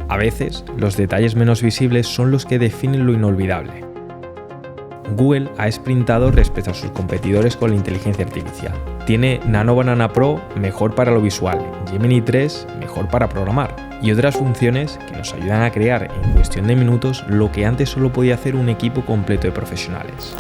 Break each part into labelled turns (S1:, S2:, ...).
S1: A veces, los detalles menos visibles son los que definen lo inolvidable. Google ha sprintado respecto a sus competidores con la inteligencia artificial. Tiene Nano Banana Pro mejor para lo visual, Gemini 3 mejor para programar y otras funciones que nos ayudan a crear en cuestión de minutos lo que antes solo podía hacer un equipo completo de profesionales.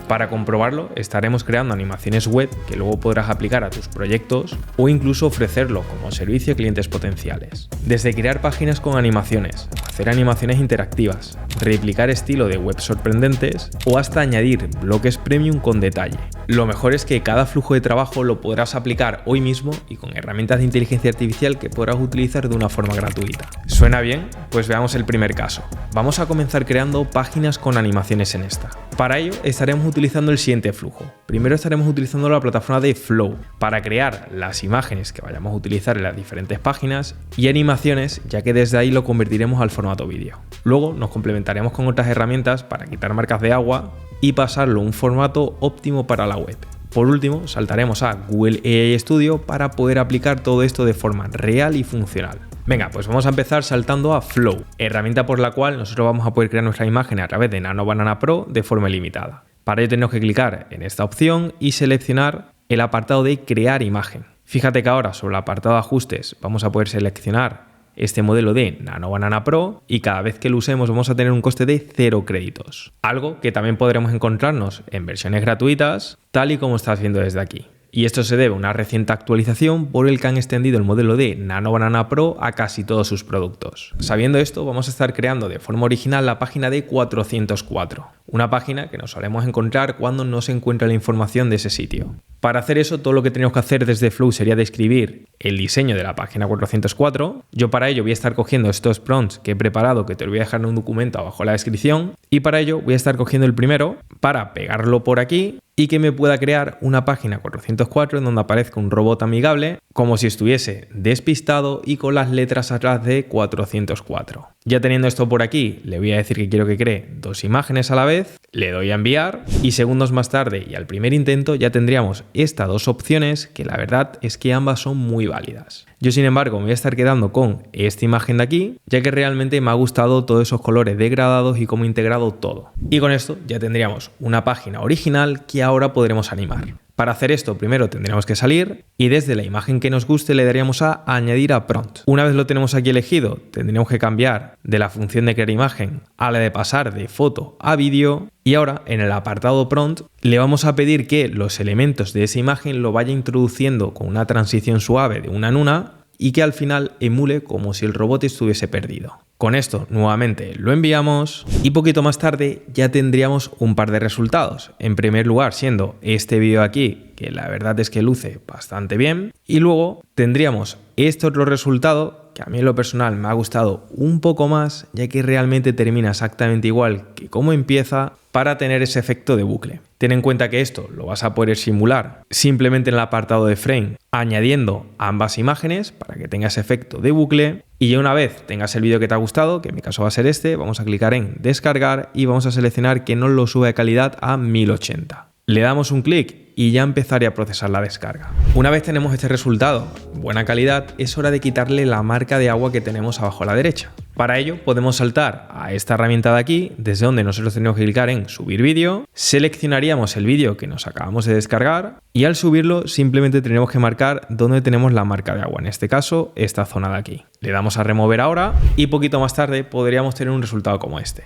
S1: Para comprobarlo, estaremos creando animaciones web que luego podrás aplicar a tus proyectos o incluso ofrecerlo como servicio a clientes potenciales. Desde crear páginas con animaciones, hacer animaciones interactivas, replicar estilo de web sorprendentes o hasta añadir bloques premium con detalle. Lo mejor es que cada flujo de trabajo lo podrás aplicar hoy mismo y con herramientas de inteligencia artificial que podrás utilizar de una forma gratuita. ¿Suena bien? Pues veamos el primer caso. Vamos a comenzar creando páginas con animaciones en esta. Para ello estaremos utilizando el siguiente flujo. Primero estaremos utilizando la plataforma de Flow para crear las imágenes que vayamos a utilizar en las diferentes páginas y animaciones, ya que desde ahí lo convertiremos al formato vídeo. Luego nos complementaremos con otras herramientas para quitar marcas de agua y pasarlo a un formato óptimo para la web. Por último, saltaremos a Google AI Studio para poder aplicar todo esto de forma real y funcional. Venga, pues vamos a empezar saltando a Flow, herramienta por la cual nosotros vamos a poder crear nuestra imagen a través de Nano Banana Pro de forma ilimitada. Para ello tenemos que clicar en esta opción y seleccionar el apartado de Crear imagen. Fíjate que ahora sobre el apartado de ajustes vamos a poder seleccionar este modelo de Nano Banana Pro y cada vez que lo usemos vamos a tener un coste de 0 créditos. Algo que también podremos encontrarnos en versiones gratuitas, tal y como estás viendo desde aquí. Y esto se debe a una reciente actualización por el que han extendido el modelo de Nano Banana Pro a casi todos sus productos. Sabiendo esto, vamos a estar creando de forma original la página de 404, una página que nos solemos encontrar cuando no se encuentra la información de ese sitio. Para hacer eso, todo lo que tenemos que hacer desde Flow sería describir el diseño de la página 404. Yo para ello voy a estar cogiendo estos prompts que he preparado, que te lo voy a dejar en un documento abajo en la descripción, y para ello voy a estar cogiendo el primero para pegarlo por aquí y que me pueda crear una página 404 en donde aparezca un robot amigable como si estuviese despistado y con las letras atrás de 404. Ya teniendo esto por aquí, le voy a decir que quiero que cree 2 imágenes a la vez, le doy a enviar y segundos más tarde y al primer intento ya tendríamos estas 2 opciones que la verdad es que ambas son muy válidas. Yo sin embargo me voy a estar quedando con esta imagen de aquí, ya que realmente me ha gustado todos esos colores degradados y cómo he integrado todo. Y con esto ya tendríamos una página original que ahora podremos animar. Para hacer esto primero tendríamos que salir y desde la imagen que nos guste le daríamos a añadir a prompt. Una vez lo tenemos aquí elegido, tendríamos que cambiar de la función de crear imagen a la de pasar de foto a vídeo y ahora en el apartado prompt le vamos a pedir que los elementos de esa imagen lo vaya introduciendo con una transición suave de una en una y que al final emule como si el robot estuviese perdido. Con esto nuevamente lo enviamos y poquito más tarde ya tendríamos un par de resultados. En primer lugar siendo este vídeo aquí, que la verdad es que luce bastante bien, y luego tendríamos este otro resultado que a mí en lo personal me ha gustado un poco más, ya que realmente termina exactamente igual que como empieza para tener ese efecto de bucle. Ten en cuenta que esto lo vas a poder simular simplemente en el apartado de frame, añadiendo ambas imágenes para que tengas efecto de bucle. Y ya una vez tengas el vídeo que te ha gustado, que en mi caso va a ser este, vamos a clicar en descargar y vamos a seleccionar que nos lo sube de calidad a 1080. Le damos un clic y ya empezaré a procesar la descarga. Una vez tenemos este resultado, buena calidad, es hora de quitarle la marca de agua que tenemos abajo a la derecha. Para ello podemos saltar a esta herramienta de aquí, desde donde nosotros tenemos que clicar en subir vídeo, seleccionaríamos el vídeo que nos acabamos de descargar y al subirlo simplemente tenemos que marcar dónde tenemos la marca de agua, en este caso esta zona de aquí. Le damos a remover ahora y poquito más tarde podríamos tener un resultado como este.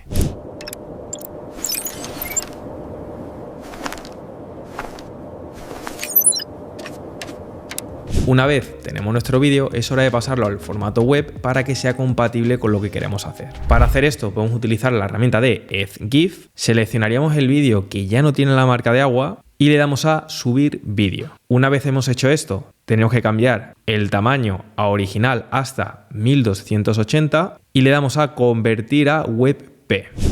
S1: Una vez tenemos nuestro vídeo, es hora de pasarlo al formato web para que sea compatible con lo que queremos hacer. Para hacer esto podemos utilizar la herramienta de EthGIF, seleccionaríamos el vídeo que ya no tiene la marca de agua y le damos a subir vídeo. Una vez hemos hecho esto, tenemos que cambiar el tamaño a original hasta 1280 y le damos a convertir a WebP.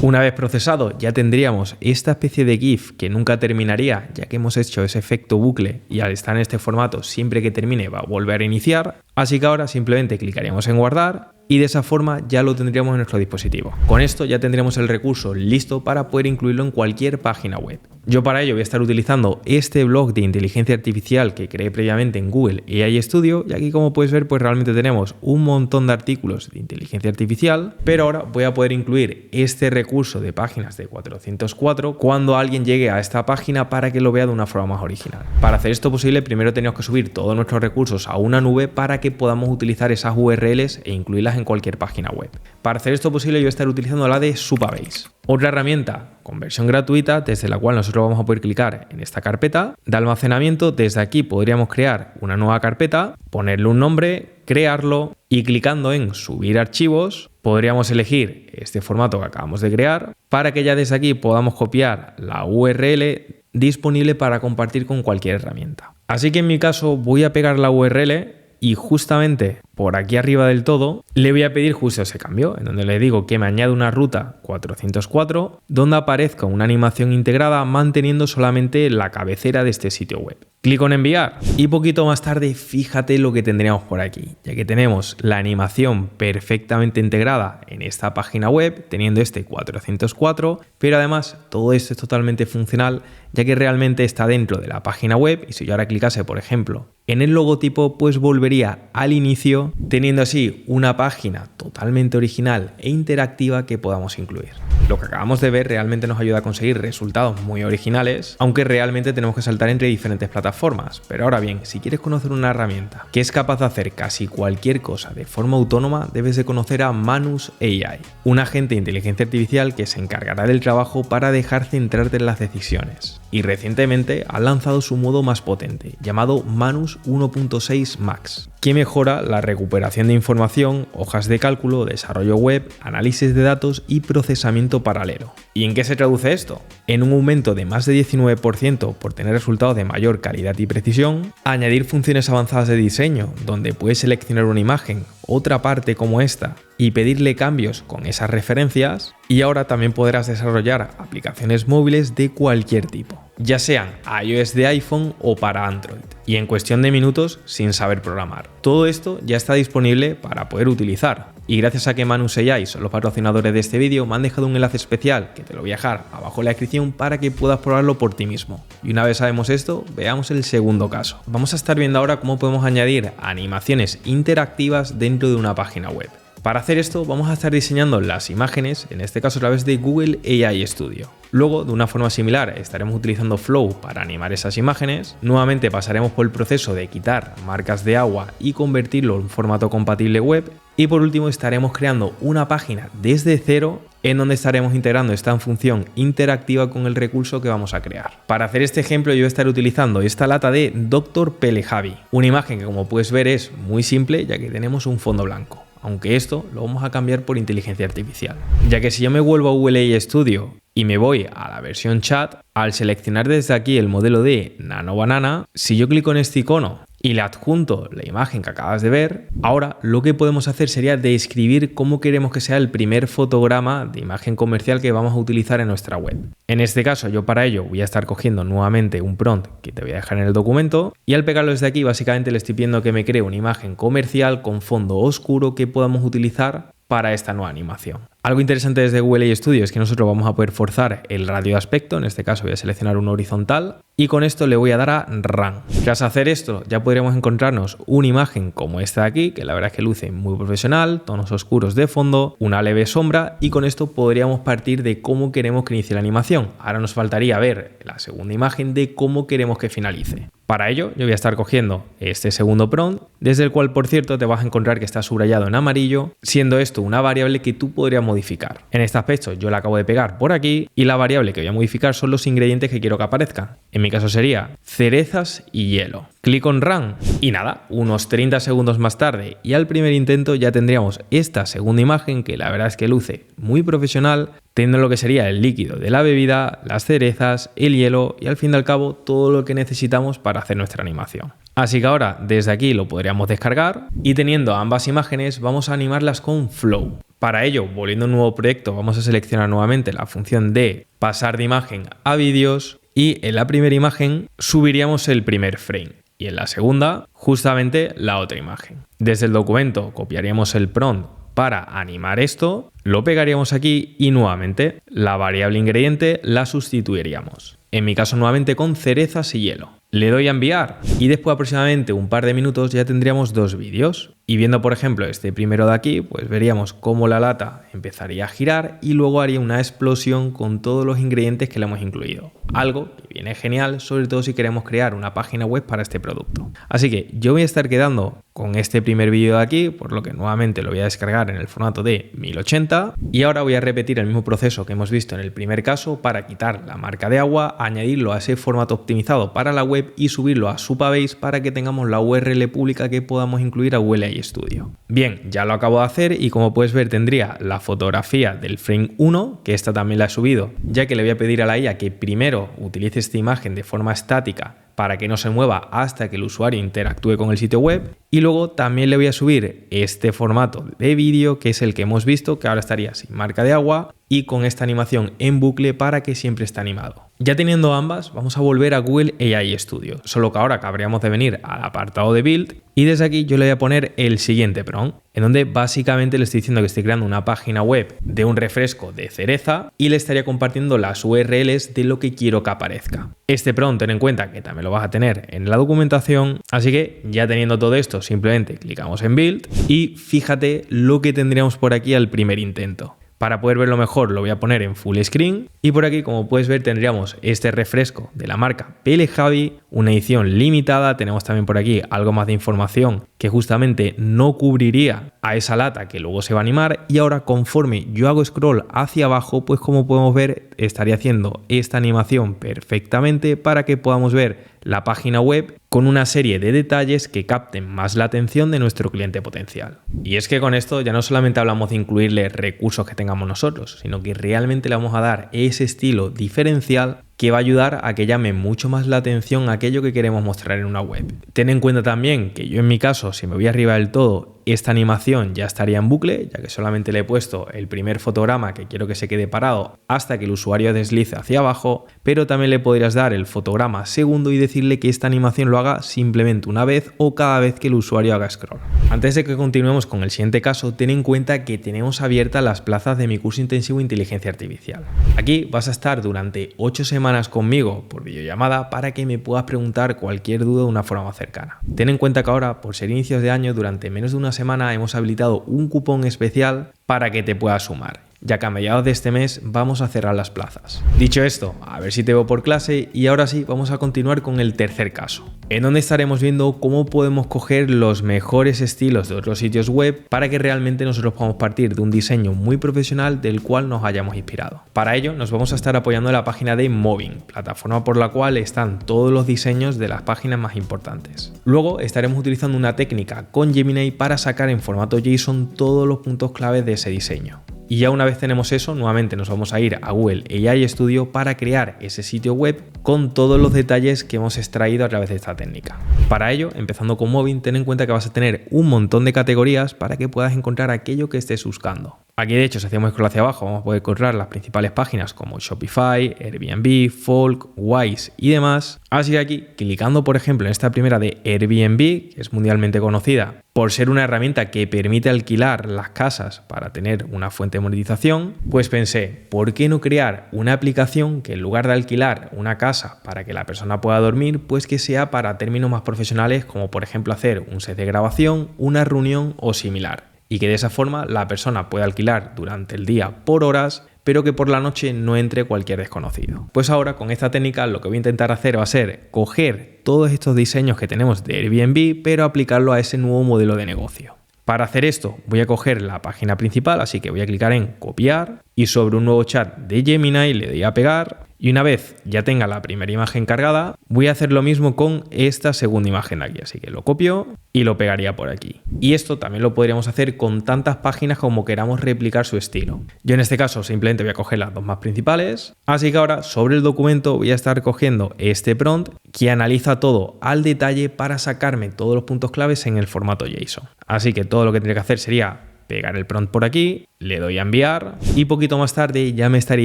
S1: Una vez procesado ya tendríamos esta especie de GIF que nunca terminaría, ya que hemos hecho ese efecto bucle y al estar en este formato siempre que termine va a volver a iniciar. Así que ahora simplemente clicaríamos en guardar y de esa forma ya lo tendríamos en nuestro dispositivo. Con esto ya tendríamos el recurso listo para poder incluirlo en cualquier página web. Yo para ello voy a estar utilizando este blog de inteligencia artificial que creé previamente en Google AI Studio, y aquí como puedes ver pues realmente tenemos un montón de artículos de inteligencia artificial, pero ahora voy a poder incluir este recurso de páginas de 404 cuando alguien llegue a esta página para que lo vea de una forma más original. Para hacer esto posible primero tenemos que subir todos nuestros recursos a una nube para que podamos utilizar esas URLs e incluirlas en cualquier página web. Para hacer esto posible yo voy a estar utilizando la de Supabase, otra herramienta con versión gratuita desde la cual nosotros vamos a poder clicar en esta carpeta de almacenamiento. Desde aquí podríamos crear una nueva carpeta, ponerle un nombre, crearlo y clicando en subir archivos podríamos elegir este formato que acabamos de crear para que ya desde aquí podamos copiar la URL disponible para compartir con cualquier herramienta. Así que en mi caso voy a pegar la URL y justamente por aquí arriba del todo le voy a pedir justo ese cambio, en donde le digo que me añade una ruta 404 donde aparezca una animación integrada manteniendo solamente la cabecera de este sitio web. Clico en enviar y poquito más tarde fíjate lo que tendríamos por aquí, ya que tenemos la animación perfectamente integrada en esta página web teniendo este 404, pero además todo esto es totalmente funcional ya que realmente está dentro de la página web, y si yo ahora clicase por ejemplo en el logotipo pues volvería al inicio teniendo así una página totalmente original e interactiva que podamos incluir. Lo que acabamos de ver realmente nos ayuda a conseguir resultados muy originales, aunque realmente tenemos que saltar entre diferentes plataformas. Pero ahora bien, si quieres conocer una herramienta que es capaz de hacer casi cualquier cosa de forma autónoma, debes de conocer a Manus AI, un agente de inteligencia artificial que se encargará del trabajo para dejar centrarte en las decisiones. Y recientemente ha lanzado su modo más potente, llamado Manus 1.6 Max, que mejora la recuperación de información, hojas de cálculo, desarrollo web, análisis de datos y procesamiento paralelo. ¿Y en qué se traduce esto? En un aumento de más de 19% por tener resultados de mayor calidad y precisión, añadir funciones avanzadas de diseño, donde puedes seleccionar una imagen, otra parte como esta, y pedirle cambios con esas referencias, y ahora también podrás desarrollar aplicaciones móviles de cualquier tipo, ya sean iOS de iPhone o para Android, y en cuestión de minutos sin saber programar. Todo esto ya está disponible para poder utilizar, y gracias a que Manus AI son los patrocinadores de este vídeo, me han dejado un enlace especial que te lo voy a dejar abajo en la descripción para que puedas probarlo por ti mismo. Y una vez sabemos esto, veamos el segundo caso. Vamos a estar viendo ahora cómo podemos añadir animaciones interactivas dentro de una página web. Para hacer esto vamos a estar diseñando las imágenes, en este caso a través de Google AI Studio. Luego, de una forma similar, estaremos utilizando Flow para animar esas imágenes. Nuevamente pasaremos por el proceso de quitar marcas de agua y convertirlo en un formato compatible web. Y por último estaremos creando una página desde cero en donde estaremos integrando esta función interactiva con el recurso que vamos a crear. Para hacer este ejemplo yo voy a estar utilizando esta lata de Dr. Pelejavi, una imagen que como puedes ver es muy simple ya que tenemos un fondo blanco. Aunque esto lo vamos a cambiar por inteligencia artificial, ya que si yo me vuelvo a Google AI Studio y me voy a la versión chat, al seleccionar desde aquí el modelo de Nano Banana, si yo clico en este icono y le adjunto la imagen que acabas de ver, ahora lo que podemos hacer sería describir cómo queremos que sea el primer fotograma de imagen comercial que vamos a utilizar en nuestra web. En este caso yo para ello voy a estar cogiendo nuevamente un prompt que te voy a dejar en el documento, y al pegarlo desde aquí básicamente le estoy pidiendo que me cree una imagen comercial con fondo oscuro que podamos utilizar para esta nueva animación. Algo interesante desde Google AI Studio es que nosotros vamos a poder forzar el radio de aspecto, en este caso voy a seleccionar un horizontal y con esto le voy a dar a Run. Tras hacer esto ya podríamos encontrarnos una imagen como esta de aquí, que la verdad es que luce muy profesional, tonos oscuros de fondo, una leve sombra, y con esto podríamos partir de cómo queremos que inicie la animación. Ahora nos faltaría ver la segunda imagen de cómo queremos que finalice. Para ello yo voy a estar cogiendo este segundo prompt, desde el cual por cierto te vas a encontrar que está subrayado en amarillo, siendo esto una variable que tú podrías modificar. En este aspecto yo la acabo de pegar por aquí y la variable que voy a modificar son los ingredientes que quiero que aparezcan. En mi caso sería cerezas y hielo. Clico en Run y nada, unos 30 segundos más tarde y al primer intento ya tendríamos esta segunda imagen que la verdad es que luce muy profesional, teniendo lo que sería el líquido de la bebida, las cerezas, el hielo y al fin y al cabo todo lo que necesitamos para hacer nuestra animación. Así que ahora desde aquí lo podríamos descargar y teniendo ambas imágenes vamos a animarlas con Flow. Para ello, volviendo a un nuevo proyecto, vamos a seleccionar nuevamente la función de pasar de imagen a vídeos y en la primera imagen subiríamos el primer frame y en la segunda justamente la otra imagen. Desde el documento copiaríamos el prompt para animar esto, lo pegaríamos aquí y nuevamente la variable ingrediente la sustituiríamos. En mi caso nuevamente con cerezas y hielo. Le doy a enviar y después de aproximadamente un par de minutos ya tendríamos 2 vídeos. Y viendo por ejemplo este primero de aquí, pues veríamos cómo la lata empezaría a girar y luego haría una explosión con todos los ingredientes que le hemos incluido. Algo que viene genial, sobre todo si queremos crear una página web para este producto. Así que yo voy a estar quedando con este primer vídeo de aquí, por lo que nuevamente lo voy a descargar en el formato de 1080 y ahora voy a repetir el mismo proceso que hemos visto en el primer caso para quitar la marca de agua, añadirlo a ese formato optimizado para la web y subirlo a Supabase para que tengamos la URL pública que podamos incluir a Google AI Studio. Bien, ya lo acabo de hacer y como puedes ver tendría la fotografía del frame 1, que esta también la he subido, ya que le voy a pedir a la IA que primero utilice esta imagen de forma estática para que no se mueva hasta que el usuario interactúe con el sitio web, y luego también le voy a subir este formato de vídeo que es el que hemos visto, que ahora estaría sin marca de agua y con esta animación en bucle para que siempre esté animado. Ya teniendo ambas, vamos a volver a Google AI Studio, solo que ahora habríamos de venir al apartado de Build y desde aquí yo le voy a poner el siguiente prompt, en donde básicamente le estoy diciendo que estoy creando una página web de un refresco de cereza y le estaría compartiendo las URLs de lo que quiero que aparezca. Este prompt ten en cuenta que también lo vas a tener en la documentación, así que ya teniendo todo esto simplemente clicamos en Build y fíjate lo que tendríamos por aquí al primer intento. Para poder verlo mejor lo voy a poner en full screen y por aquí como puedes ver tendríamos este refresco de la marca Pele Javi, una edición limitada, tenemos también por aquí algo más de información que justamente no cubriría a esa lata que luego se va a animar y ahora conforme yo hago scroll hacia abajo pues como podemos ver estaría haciendo esta animación perfectamente para que podamos ver la página web con una serie de detalles que capten más la atención de nuestro cliente potencial. Y es que con esto ya no solamente hablamos de incluirle recursos que tengamos nosotros, sino que realmente le vamos a dar ese estilo diferencial que va a ayudar a que llame mucho más la atención a aquello que queremos mostrar en una web. Ten en cuenta también que yo en mi caso, si me voy arriba del todo, esta animación ya estaría en bucle, ya que solamente le he puesto el primer fotograma que quiero que se quede parado hasta que el usuario deslice hacia abajo, pero también le podrías dar el fotograma segundo y decirle que esta animación lo haga simplemente una vez o cada vez que el usuario haga scroll. Antes de que continuemos con el siguiente caso, ten en cuenta que tenemos abiertas las plazas de mi curso intensivo de inteligencia artificial. Aquí vas a estar durante 8 semanas conmigo por videollamada para que me puedas preguntar cualquier duda de una forma más cercana. Ten en cuenta que ahora, por ser inicios de año, durante menos de una semana hemos habilitado un cupón especial para que te puedas sumar, ya que a mediados de este mes vamos a cerrar las plazas. Dicho esto, a ver si te veo por clase y ahora sí vamos a continuar con el tercer caso, en donde estaremos viendo cómo podemos coger los mejores estilos de otros sitios web para que realmente nosotros podamos partir de un diseño muy profesional del cual nos hayamos inspirado. Para ello nos vamos a estar apoyando en la página de Moving, plataforma por la cual están todos los diseños de las páginas más importantes. Luego estaremos utilizando una técnica con Gemini para sacar en formato JSON todos los puntos claves de ese diseño. Y ya una vez tenemos eso, nuevamente nos vamos a ir a Google AI Studio para crear ese sitio web con todos los detalles que hemos extraído a través de esta técnica. Para ello, empezando con Moving, ten en cuenta que vas a tener un montón de categorías para que puedas encontrar aquello que estés buscando. Aquí de hecho, si hacemos scroll hacia abajo, vamos a poder encontrar las principales páginas como Shopify, Airbnb, Folk, Wise y demás. Así que aquí, clicando por ejemplo en esta primera de Airbnb, que es mundialmente conocida por ser una herramienta que permite alquilar las casas para tener una fuente de monetización, pues pensé, ¿por qué no crear una aplicación que en lugar de alquilar una casa para que la persona pueda dormir, pues que sea para términos más profesionales como por ejemplo hacer un set de grabación, una reunión o similar? Y que de esa forma la persona pueda alquilar durante el día por horas, pero que por la noche no entre cualquier desconocido. Pues ahora con esta técnica lo que voy a intentar hacer va a ser coger todos estos diseños que tenemos de Airbnb, pero aplicarlo a ese nuevo modelo de negocio. Para hacer esto voy a coger la página principal, así que voy a clicar en copiar y sobre un nuevo chat de Gemini le doy a pegar. Y una vez ya tenga la primera imagen cargada, voy a hacer lo mismo con esta segunda imagen de aquí. Así que lo copio y lo pegaría por aquí. Y esto también lo podríamos hacer con tantas páginas como queramos replicar su estilo. Yo en este caso simplemente voy a coger las dos más principales. Así que ahora sobre el documento voy a estar cogiendo este prompt que analiza todo al detalle para sacarme todos los puntos claves en el formato JSON. Así que todo lo que tendría que hacer sería pegar el prompt por aquí, le doy a enviar y poquito más tarde ya me estaría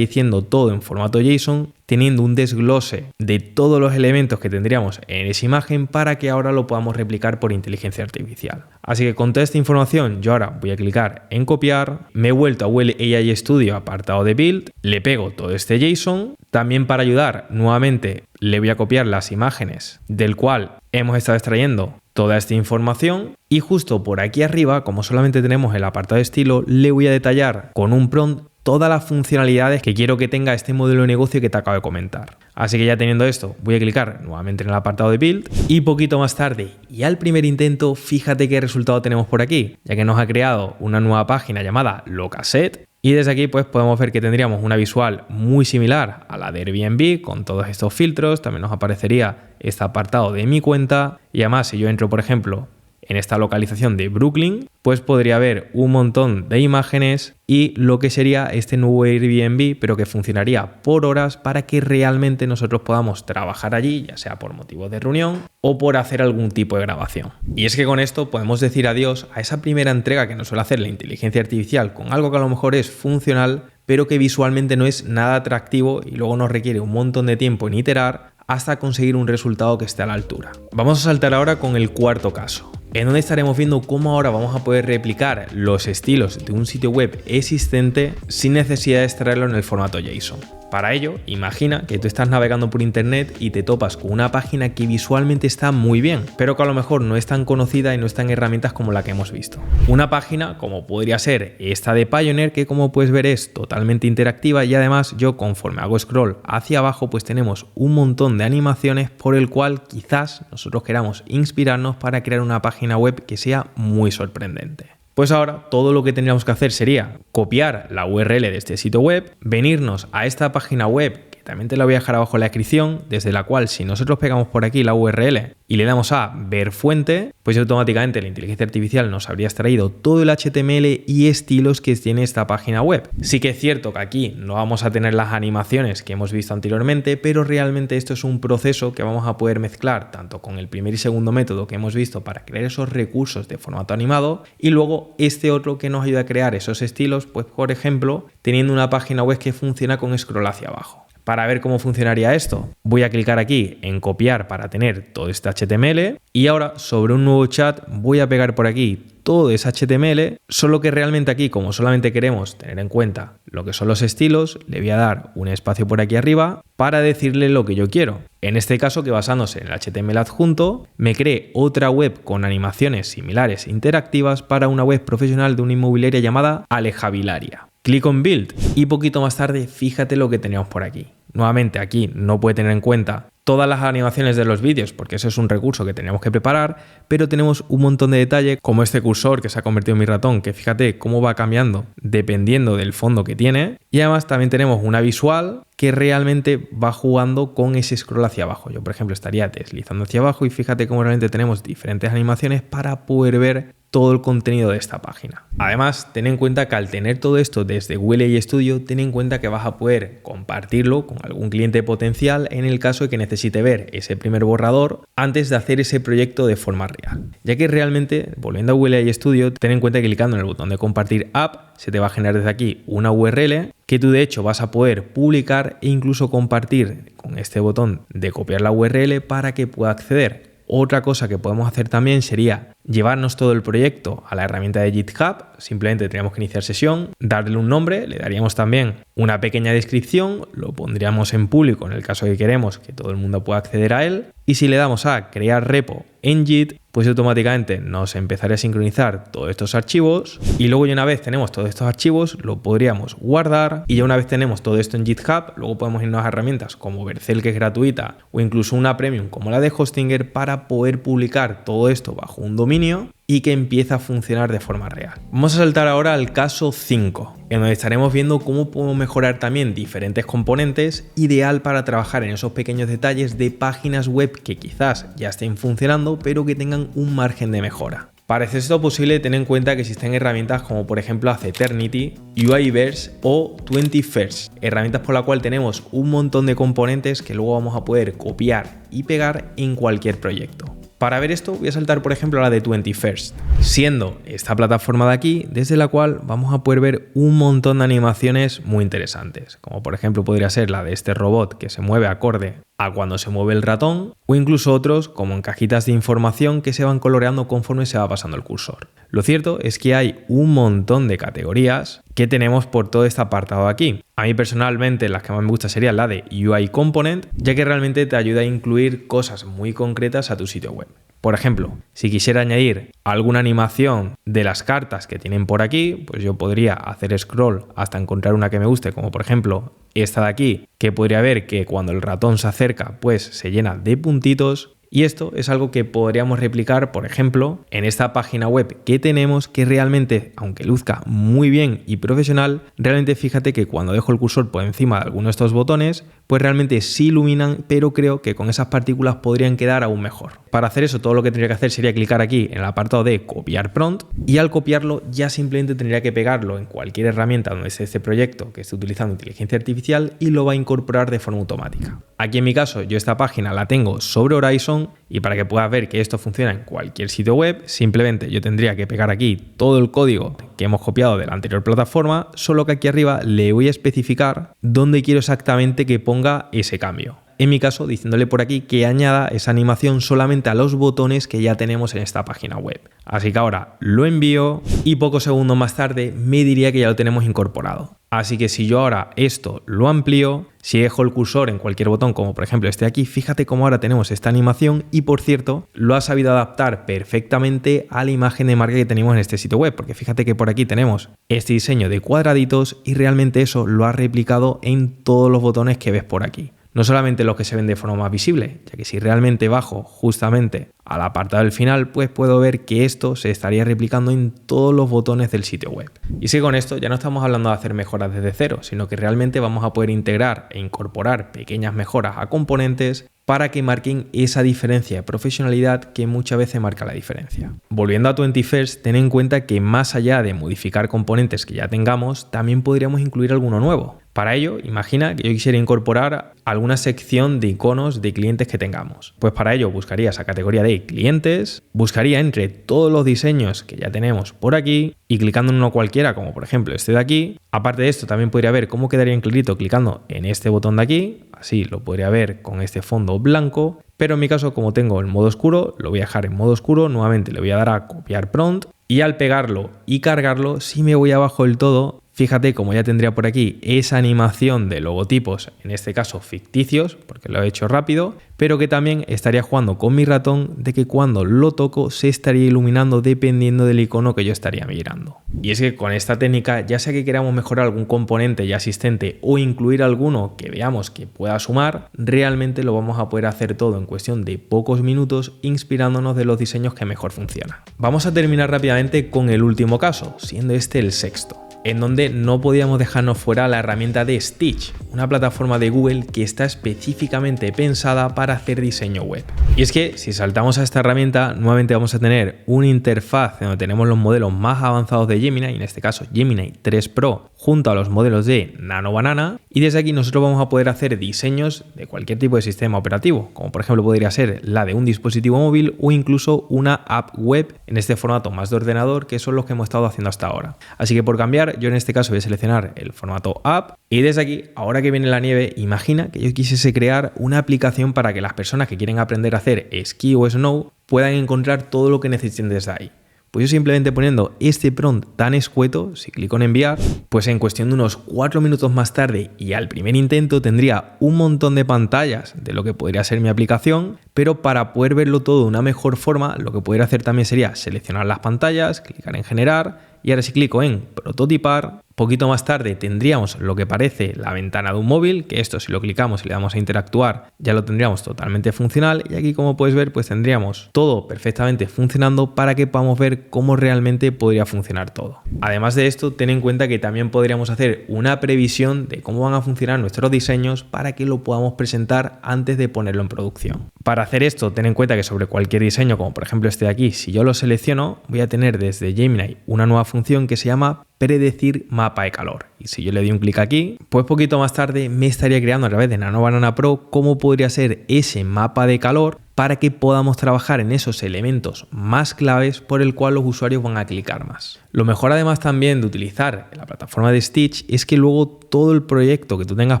S1: diciendo todo en formato JSON, teniendo un desglose de todos los elementos que tendríamos en esa imagen para que ahora lo podamos replicar por inteligencia artificial. Así que con toda esta información yo ahora voy a clicar en copiar, me he vuelto a Google AI Studio apartado de Build, le pego todo este JSON, también para ayudar nuevamente le voy a copiar las imágenes del cual hemos estado extrayendo toda esta información y justo por aquí arriba, como solamente tenemos el apartado de estilo, le voy a detallar con un prompt todas las funcionalidades que quiero que tenga este modelo de negocio que te acabo de comentar. Así que ya teniendo esto, voy a clicar nuevamente en el apartado de Build y poquito más tarde y al primer intento, fíjate qué resultado tenemos por aquí, ya que nos ha creado una nueva página llamada Locaset. Y desde aquí pues podemos ver que tendríamos una visual muy similar a la de Airbnb con todos estos filtros. También nos aparecería este apartado de mi cuenta y además si yo entro por ejemplo en esta localización de Brooklyn, pues podría haber un montón de imágenes y lo que sería este nuevo Airbnb, pero que funcionaría por horas para que realmente nosotros podamos trabajar allí, ya sea por motivos de reunión o por hacer algún tipo de grabación. Y es que con esto podemos decir adiós a esa primera entrega que nos suele hacer la inteligencia artificial con algo que a lo mejor es funcional, pero que visualmente no es nada atractivo y luego nos requiere un montón de tiempo en iterar hasta conseguir un resultado que esté a la altura. Vamos a saltar ahora con el cuarto caso, en donde estaremos viendo cómo ahora vamos a poder replicar los estilos de un sitio web existente sin necesidad de extraerlo en el formato JSON. Para ello, imagina que tú estás navegando por internet y te topas con una página que visualmente está muy bien, pero que a lo mejor no es tan conocida y no está en herramientas como la que hemos visto. Una página como podría ser esta de Pioneer, que como puedes ver es totalmente interactiva y además yo conforme hago scroll hacia abajo pues tenemos un montón de animaciones por el cual quizás nosotros queramos inspirarnos para crear una página web que sea muy sorprendente. Pues ahora todo lo que tendríamos que hacer sería copiar la URL de este sitio web, venirnos a esta página web, que también te la voy a dejar abajo en la descripción, desde la cual si nosotros pegamos por aquí la URL y le damos a ver fuente, pues automáticamente la inteligencia artificial nos habría extraído todo el HTML y estilos que tiene esta página web. Sí que es cierto que aquí no vamos a tener las animaciones que hemos visto anteriormente, pero realmente esto es un proceso que vamos a poder mezclar tanto con el primer y segundo método que hemos visto para crear esos recursos de formato animado y luego este otro que nos ayuda a crear esos estilos, pues por ejemplo, teniendo una página web que funciona con scroll hacia abajo. Para ver cómo funcionaría esto, voy a clicar aquí en copiar para tener todo este HTML y ahora sobre un nuevo chat voy a pegar por aquí todo ese HTML, solo que realmente aquí como solamente queremos tener en cuenta lo que son los estilos, le voy a dar un espacio por aquí arriba para decirle lo que yo quiero. En este caso que basándose en el HTML adjunto, me cree otra web con animaciones similares e interactivas para una web profesional de una inmobiliaria llamada Alejavilaria. Clico en Build y poquito más tarde fíjate lo que teníamos por aquí. Nuevamente aquí no puede tener en cuenta todas las animaciones de los vídeos porque eso es un recurso que teníamos que preparar, pero tenemos un montón de detalle como este cursor que se ha convertido en mi ratón, que fíjate cómo va cambiando dependiendo del fondo que tiene, y además también tenemos una visual que realmente va jugando con ese scroll hacia abajo. Yo por ejemplo estaría deslizando hacia abajo y fíjate cómo realmente tenemos diferentes animaciones para poder ver todo el contenido de esta página. Además, ten en cuenta que al tener todo esto desde Google AI Studio, ten en cuenta que vas a poder compartirlo con algún cliente potencial en el caso de que necesite ver ese primer borrador antes de hacer ese proyecto de forma real. Ya que realmente, volviendo a Google AI Studio, ten en cuenta que clicando en el botón de compartir app, se te va a generar desde aquí una URL que tú de hecho vas a poder publicar e incluso compartir con este botón de copiar la URL para que pueda acceder. Otra cosa que podemos hacer también sería llevarnos todo el proyecto a la herramienta de GitHub. Simplemente tendríamos que iniciar sesión, darle un nombre, le daríamos también una pequeña descripción, lo pondríamos en público en el caso de que queremos que todo el mundo pueda acceder a él. Y si le damos a crear repo en Git, pues automáticamente nos empezaría a sincronizar todos estos archivos y luego ya una vez tenemos todos estos archivos lo podríamos guardar y ya una vez tenemos todo esto en GitHub, luego podemos irnos a herramientas como Vercel, que es gratuita, o incluso una premium como la de Hostinger para poder publicar todo esto bajo un dominio y que empiece a funcionar de forma real. Vamos a saltar ahora al caso 5, en donde estaremos viendo cómo podemos mejorar también diferentes componentes, ideal para trabajar en esos pequeños detalles de páginas web que quizás ya estén funcionando, pero que tengan un margen de mejora. Para hacer esto posible, ten en cuenta que existen herramientas como por ejemplo Aceternity, UIverse o 21st, herramientas por la cual tenemos un montón de componentes que luego vamos a poder copiar y pegar en cualquier proyecto. Para ver esto voy a saltar por ejemplo a la de 21st, siendo esta plataforma de aquí desde la cual vamos a poder ver un montón de animaciones muy interesantes, como por ejemplo podría ser la de este robot que se mueve acorde a cuando se mueve el ratón, o incluso otros como en cajitas de información que se van coloreando conforme se va pasando el cursor. Lo cierto es que hay un montón de categorías que tenemos por todo este apartado de aquí. A mí personalmente las que más me gusta sería la de UI Component, ya que realmente te ayuda a incluir cosas muy concretas a tu sitio web. Por ejemplo, si quisiera añadir alguna animación de las cartas que tienen por aquí, pues yo podría hacer scroll hasta encontrar una que me guste, como por ejemplo esta de aquí, que podría ver que cuando el ratón se acerca, pues se llena de puntitos. Y esto es algo que podríamos replicar, por ejemplo, en esta página web que tenemos, que realmente, aunque luzca muy bien y profesional, realmente fíjate que cuando dejo el cursor por encima de alguno de estos botones, pues realmente sí iluminan, pero creo que con esas partículas podrían quedar aún mejor. Para hacer eso, todo lo que tendría que hacer sería clicar aquí en el apartado de copiar prompt, y al copiarlo ya simplemente tendría que pegarlo en cualquier herramienta donde esté este proyecto que esté utilizando inteligencia artificial y lo va a incorporar de forma automática. Aquí en mi caso yo esta página la tengo sobre Horizon, y para que puedas ver que esto funciona en cualquier sitio web, simplemente yo tendría que pegar aquí todo el código que hemos copiado de la anterior plataforma, solo que aquí arriba le voy a especificar dónde quiero exactamente que ponga ese cambio. En mi caso, diciéndole por aquí que añada esa animación solamente a los botones que ya tenemos en esta página web. Así que ahora lo envío y pocos segundos más tarde me diría que ya lo tenemos incorporado. Así que si yo ahora esto lo amplío, si dejo el cursor en cualquier botón, como por ejemplo este de aquí, fíjate cómo ahora tenemos esta animación y por cierto, lo ha sabido adaptar perfectamente a la imagen de marca que tenemos en este sitio web, porque fíjate que por aquí tenemos este diseño de cuadraditos y realmente eso lo ha replicado en todos los botones que ves por aquí. No solamente los que se ven de forma más visible, ya que si realmente bajo justamente al apartado del final, pues puedo ver que esto se estaría replicando en todos los botones del sitio web. Y si con esto ya no estamos hablando de hacer mejoras desde cero, sino que realmente vamos a poder integrar e incorporar pequeñas mejoras a componentes para que marquen esa diferencia de profesionalidad que muchas veces marca la diferencia. Volviendo a 21st, ten en cuenta que más allá de modificar componentes que ya tengamos, también podríamos incluir alguno nuevo. Para ello, imagina que yo quisiera incorporar alguna sección de iconos de clientes que tengamos. Pues para ello buscaría esa categoría de clientes, buscaría entre todos los diseños que ya tenemos por aquí y clicando en uno cualquiera, como por ejemplo este de aquí. Aparte de esto, también podría ver cómo quedaría en clarito clicando en este botón de aquí. Así lo podría ver con este fondo blanco. Pero en mi caso, como tengo el modo oscuro, lo voy a dejar en modo oscuro. Nuevamente le voy a dar a copiar prompt y al pegarlo y cargarlo, si me voy abajo del todo, fíjate como ya tendría por aquí esa animación de logotipos, en este caso ficticios, porque lo he hecho rápido, pero que también estaría jugando con mi ratón de que cuando lo toco se estaría iluminando dependiendo del icono que yo estaría mirando. Y es que con esta técnica, ya sea que queramos mejorar algún componente ya existente o incluir alguno que veamos que pueda sumar, realmente lo vamos a poder hacer todo en cuestión de pocos minutos inspirándonos de los diseños que mejor funcionan. Vamos a terminar rápidamente con el último caso, siendo este el sexto, en donde no podíamos dejarnos fuera la herramienta de Stitch, una plataforma de Google que está específicamente pensada para hacer diseño web. Y es que si saltamos a esta herramienta, nuevamente vamos a tener una interfaz donde tenemos los modelos más avanzados de Gemini, en este caso Gemini 3 Pro, junto a los modelos de Nano Banana, y desde aquí nosotros vamos a poder hacer diseños de cualquier tipo de sistema operativo, como por ejemplo podría ser la de un dispositivo móvil o incluso una app web en este formato más de ordenador, que son los que hemos estado haciendo hasta ahora. Así que por cambiar, yo en este caso voy a seleccionar el formato app y desde aquí, ahora que viene la nieve, imagina que yo quisiese crear una aplicación para que las personas que quieren aprender a hacer esquí o snow puedan encontrar todo lo que necesiten desde ahí. Pues yo simplemente poniendo este prompt tan escueto, si clico en enviar, pues en cuestión de unos 4 minutos más tarde y al primer intento tendría un montón de pantallas de lo que podría ser mi aplicación, pero para poder verlo todo de una mejor forma, lo que podría hacer también sería seleccionar las pantallas, clicar en generar y ahora si clico en prototipar, poquito más tarde tendríamos lo que parece la ventana de un móvil, que esto si lo clicamos y le damos a interactuar ya lo tendríamos totalmente funcional y aquí como puedes ver pues tendríamos todo perfectamente funcionando para que podamos ver cómo realmente podría funcionar todo. Además de esto, ten en cuenta que también podríamos hacer una previsión de cómo van a funcionar nuestros diseños para que lo podamos presentar antes de ponerlo en producción. Para hacer esto, ten en cuenta que sobre cualquier diseño, como por ejemplo este de aquí, si yo lo selecciono, voy a tener desde Gemini una nueva función que se llama predecir mapa de calor. Y si yo le doy un clic aquí, pues poquito más tarde me estaría creando a través de Nano Banana Pro cómo podría ser ese mapa de calor para que podamos trabajar en esos elementos más claves por el cual los usuarios van a clicar más. Lo mejor además también de utilizar la plataforma de Stitch es que luego todo el proyecto que tú tengas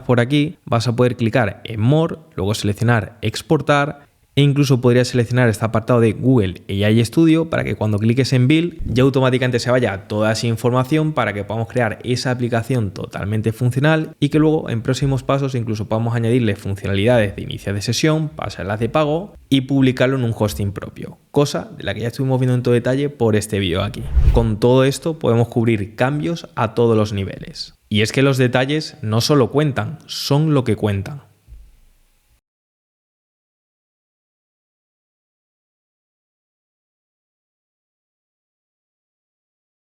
S1: por aquí vas a poder clicar en More, luego seleccionar Exportar, e incluso podrías seleccionar este apartado de Google AI Studio para que cuando cliques en Build ya automáticamente se vaya toda esa información para que podamos crear esa aplicación totalmente funcional y que luego en próximos pasos incluso podamos añadirle funcionalidades de inicio de sesión, pasarlas de pago y publicarlo en un hosting propio, cosa de la que ya estuvimos viendo en todo detalle por este vídeo aquí. Con todo esto podemos cubrir cambios a todos los niveles. Y es que los detalles no solo cuentan, son lo que cuentan.